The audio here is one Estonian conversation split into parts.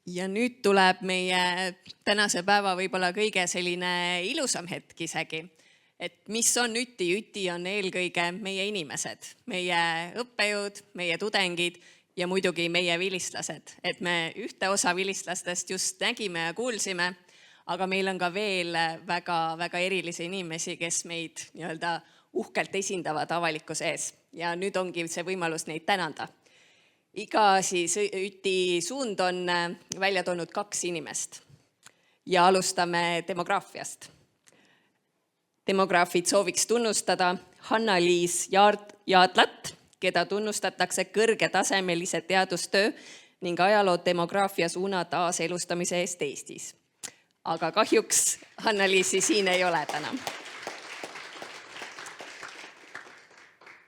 Ja nüüd tuleb meie tänase päeva võib-olla kõige selline ilusam hetk isegi. Et mis on Üti? Üti on eelkõige meie inimesed, meie õppejõud, meie tudengid ja muidugi meie vilistlased. Et me ühte osa vilistlastest just nägime ja kuulsime, aga meil on ka veel väga erilisi inimesi, kes meid nii-öelda uhkelt esindavad avalikkuse ees. Ja nüüd ongi see võimalus neid tänada. Iga siis Üti suund on välja toonud 2 inimest ja alustame demograafiast. Demograafid sooviks tunnustada Hanna-Liis Jaadlat, keda tunnustatakse kõrgetasemelise teadustöö ning ajaloo demograafia suuna taaselustamise eest Eestis. Aga kahjuks Hanna-Liisi siin ei ole täna.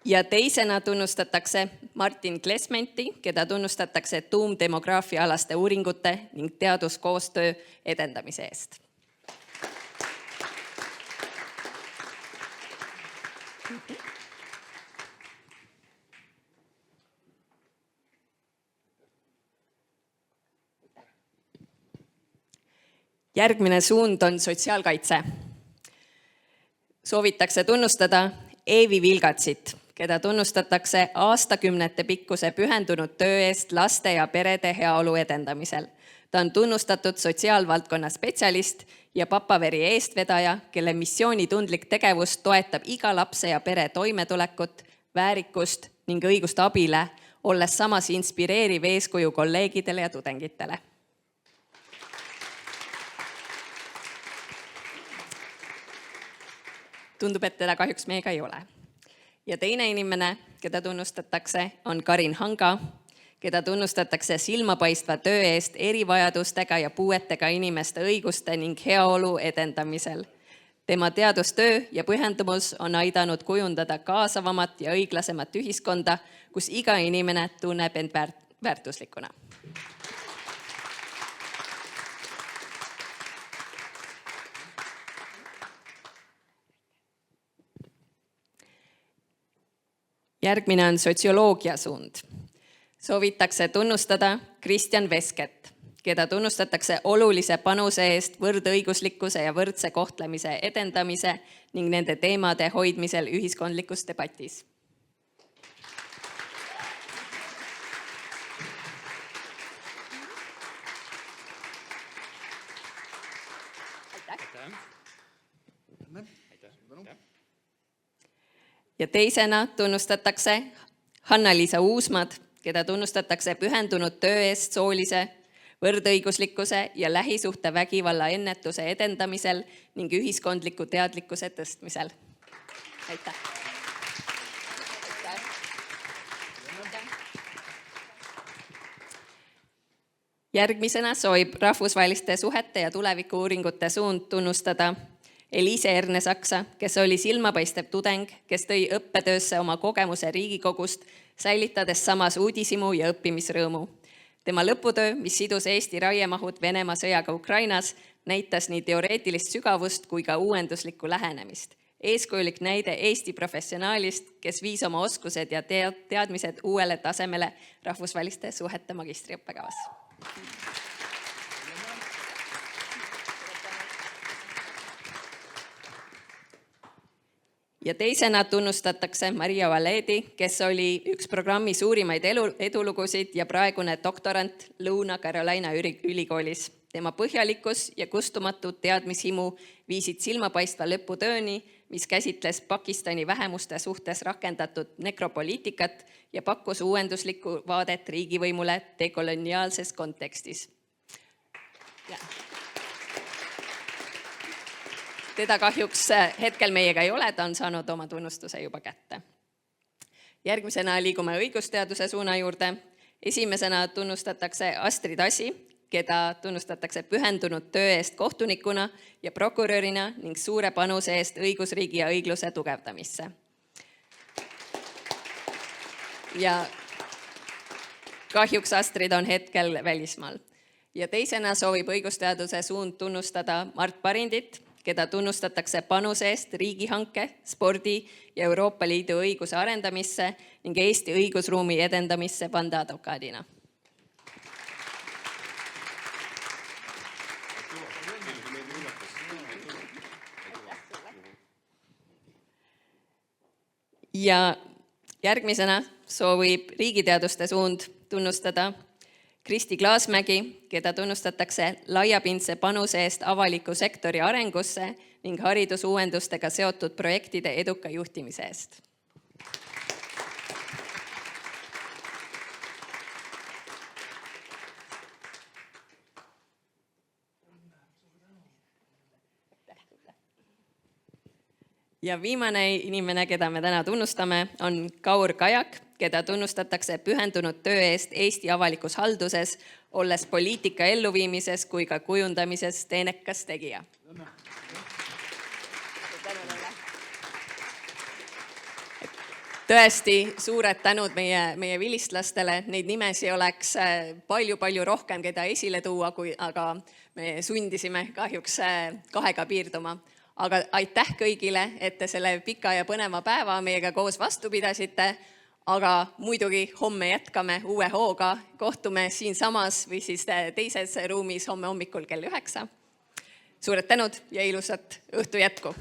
Ja teisena tunnustatakse Martin Klesmenti, keda tunnustatakse tuumdemograafia-alaste uuringute ning teaduskoostöö edendamise eest. Järgmine suund on sotsiaalkaitse. Soovitakse tunnustada Eevi Vilgatsit, keda tunnustatakse aastakümnete pikkuse pühendunud töö eest laste ja perede heaolu edendamisel. Ta on tunnustatud sotsiaalvaldkonna spetsialist ja Papaveri eestvedaja, kelle missioonitundlik tegevus toetab iga lapse ja pere toimetulekut, väärikust ning õigust abile, olles samas inspireeriv eeskuju kolleegidele ja tudengitele. Tundub, et teda kahjuks meiega ei ole. Ja teine inimene, keda tunnustatakse, on Karin Hanga, keda tunnustatakse silmapaistva töö eest erivajadustega ja puuetega inimeste õiguste ning heaolu edendamisel. Tema teadustöö ja pühendumus on aidanud kujundada kaasavamat ja õiglasemat ühiskonda, kus iga inimene tunneb end väärtuslikuna. Järgmine on sotsioloogia suund. Soovitakse tunnustada Kristjan Vesket, keda tunnustatakse olulise panuse eest võrdõiguslikkuse ja võrdse kohtlemise edendamise ning nende teemade hoidmisel ühiskondlikus debatis. Ja teisena tunnustatakse Hanna-Liisa Uusmad, keda tunnustatakse pühendunud töö eest soolise võrdõiguslikkuse ja lähisuhte vägivalla ennetuse edendamisel ning ühiskondliku teadlikkuse tõstmisel. Aitäh! Järgmisena soovib rahvusvaheliste suhete ja tulevikuuuringute suund tunnustada Eliise Erne-Saksa, kes oli silmapaistev tudeng, kes tõi õppetöösse oma kogemuse Riigikogust, säilitades samas uudisimu ja õppimisrõõmu. Tema lõputöö, mis sidus Eesti raiemahud Venemaa sõjaga Ukrainas, näitas nii teoreetilist sügavust kui ka uuenduslikku lähenemist. Eeskujulik näide Eesti professionaalist, kes viis oma oskused ja teadmised uuele tasemele rahvusvaheliste suhete magistriõppekavas. Ja teisena tunnustatakse Maria Valedi, kes oli üks programmi suurimaid edulugusid ja praegune doktorant Lõuna-Carolina ülikoolis. Tema põhjalikkus ja kustumatu teadmishimu viisid silmapaistva lõputööni, mis käsitles Pakistani vähemuste suhtes rakendatud nekropoliitikat ja pakkus uuenduslikku vaadet riigivõimule dekoloniaalses kontekstis. Teda kahjuks hetkel meiega ei ole, ta on saanud oma tunnustuse juba kätte. Järgmisena liigume õigusteaduse suuna juurde. Esimesena tunnustatakse Astrid Asi, keda tunnustatakse pühendunud töö eest kohtunikuna ja prokurörina ning suure panuse eest õigusriigi ja õigluse tugevdamisse. Ja kahjuks Astrid on hetkel välismaal. Ja teisena soovib õigusteaduse suund tunnustada Mart Parindit, keda tunnustatakse panuse eest riigihanke, spordi ja Euroopa Liidu õiguse arendamisse ning Eesti õigusruumi edendamisse vandeadvokaadina. Ja järgmisena soovib riigiteaduste suund tunnustada Kristi Klaasmägi, keda tunnustatakse laiapindse panuse eest avaliku sektori arengusse ning haridusuuendustega seotud projektide eduka juhtimise eest. Ja viimane inimene, keda me täna tunnustame, on Kaur Kajak, keda tunnustatakse pühendunud töö eest Eesti avalikus halduses, olles poliitika elluviimises kui ka kujundamises teenekas tegija. Tõesti suured tänud meie vilistlastele, neid nimesi oleks palju rohkem, keda esile tuua, aga me sundisime kahjuks 2 piirduma. Aga aitäh kõigile, et te selle pika ja põneva päeva meiega koos vastu pidasite, aga muidugi homme jätkame uue hooga, kohtume siinsamas või siis teises ruumis homme hommikul kell 9. Suured tänud ja ilusat õhtu jätku!